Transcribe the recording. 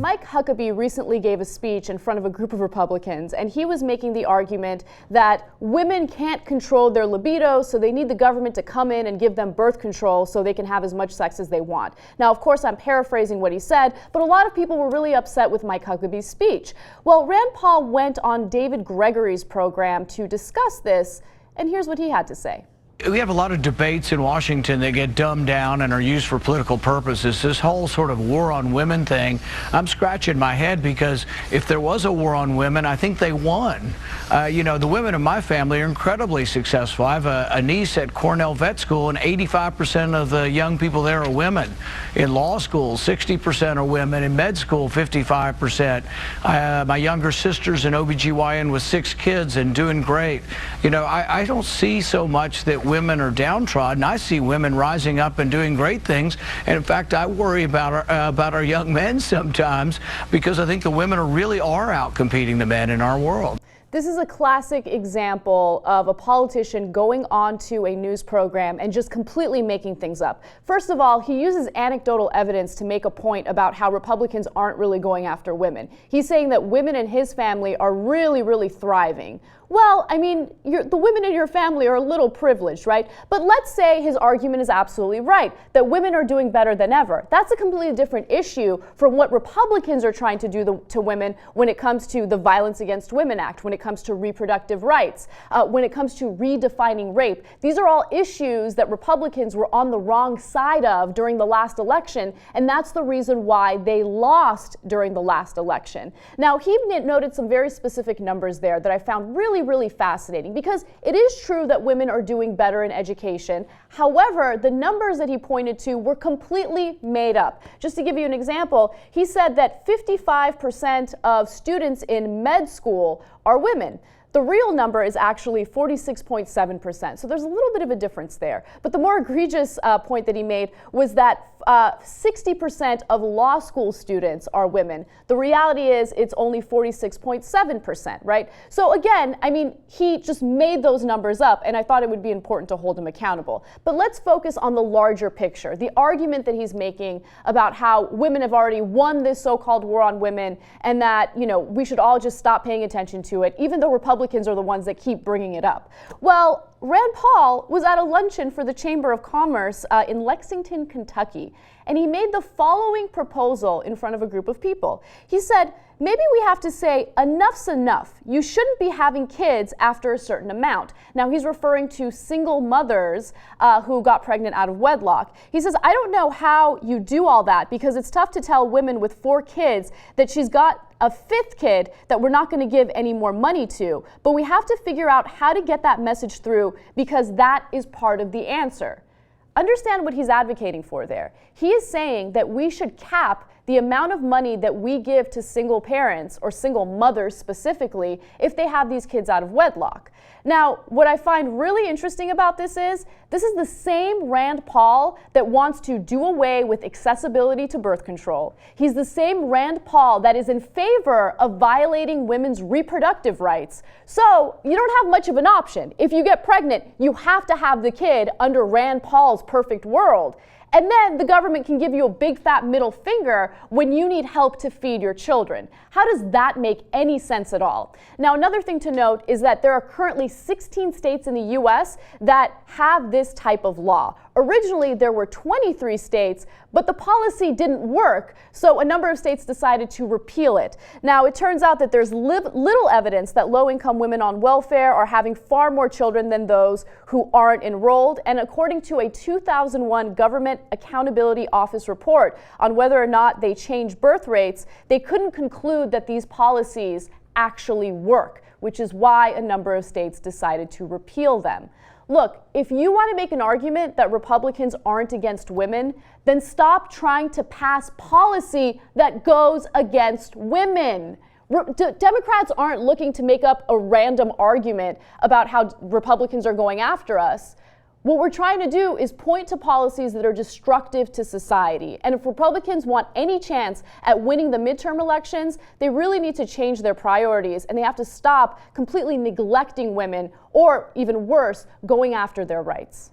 Mike Huckabee recently gave a speech in front of a group of Republicans, and he was making the argument that women can't control their libido, so they need the government to come in and give them birth control so they can have as much sex as they want. Now, of course, I'm paraphrasing what he said, but a lot of people were really upset with Mike Huckabee's speech. Well, Rand Paul went on David Gregory's program to discuss this, and here's what he had to say. We have a lot of debates in Washington that get dumbed down and are used for political purposes. This whole sort of war on women thing, I'm scratching my head because if there was a war on women, I think they won. You know, the women in my family are incredibly successful. I have a niece at Cornell Vet School, and 85% of the young people there are women. In law school, 60% are women. In med school, 55%. My younger sister's an OBGYN with 6 kids and doing great. You know, I don't see so much that women are downtrodden. I see women rising up and doing great things. And in fact, I worry about our young men sometimes because I think the women really are out competing the men in our world. This is a classic example of a politician going on to a news program and just completely making things up. First of all, he uses anecdotal evidence to make a point about how Republicans aren't really going after women. He's saying that women in his family are really thriving. Well, I mean, the women in your family are a little privileged, right? But let's say his argument is absolutely right, that women are doing better than ever. That's a completely different issue from what Republicans are trying to do to women when it comes to the Violence Against Women Act, when it comes to reproductive rights, when it comes to redefining rape. These are all issues that Republicans were on the wrong side of during the last election, and that's the reason why they lost during the last election. Now, he noted some very specific numbers there that I found really fascinating, because it is true that women are doing better in education. However, the numbers that he pointed to were completely made up. Just to give you an example, he said that 55% of students in med school are women. The real number is actually 46.7%, so there's a little bit of a difference there. But the more egregious point that he made was that 60% of law school students are women. The reality is it's only 46.7%, right? So again, I mean, he just made those numbers up, and I thought it would be important to hold him accountable. But let's focus on the larger picture, the argument that he's making about how women have already won this so-called war on women, and that, you know, we should all just stop paying attention to it, even though Republicans are the ones that keep bringing it up. Well, Rand Paul was at a luncheon for the Chamber of Commerce in Lexington, Kentucky, and he made the following proposal in front of a group of people. He said, maybe we have to say enough's enough. You shouldn't be having kids after a certain amount. Now, he's referring to single mothers who got pregnant out of wedlock. He says, I don't know how you do all that, because it's tough to tell women with 4 kids that she's got a 5th kid that we're not going to give any more money to. But we have to figure out how to get that message through, because that is part of the answer. Understand what he's advocating for there. He is saying that we should cap the amount of money that we give to single parents, or single mothers specifically, if they have these kids out of wedlock. Now, what I find really interesting about this is the same Rand Paul that wants to do away with accessibility to birth control. He's the same Rand Paul that is in favor of violating women's reproductive rights. So you don't have much of an option. If you get pregnant, you have to have the kid under Rand Paul's perfect world. And then the government can give you a big fat middle finger when you need help to feed your children. How does that make any sense at all? Now, another thing to note is that there are currently 16 states in the U.S. that have this type of law. Originally, there were 23 states, but the policy didn't work, so a number of states decided to repeal it. Now, it turns out that there's little evidence that low-income women on welfare are having far more children than those who aren't enrolled, and according to a 2001 Government Accountability Office report on whether or not they change birth rates, they couldn't conclude that these policies actually work, which is why a number of states decided to repeal them. Look, if you want to make an argument that Republicans aren't against women, then stop trying to pass policy that goes against women. Democrats aren't looking to make up a random argument about how Republicans are going after us. What we're trying to do is point to policies that are destructive to society. And if Republicans want any chance at winning the midterm elections, they really need to change their priorities, and they have to stop completely neglecting women, or even worse, going after their rights.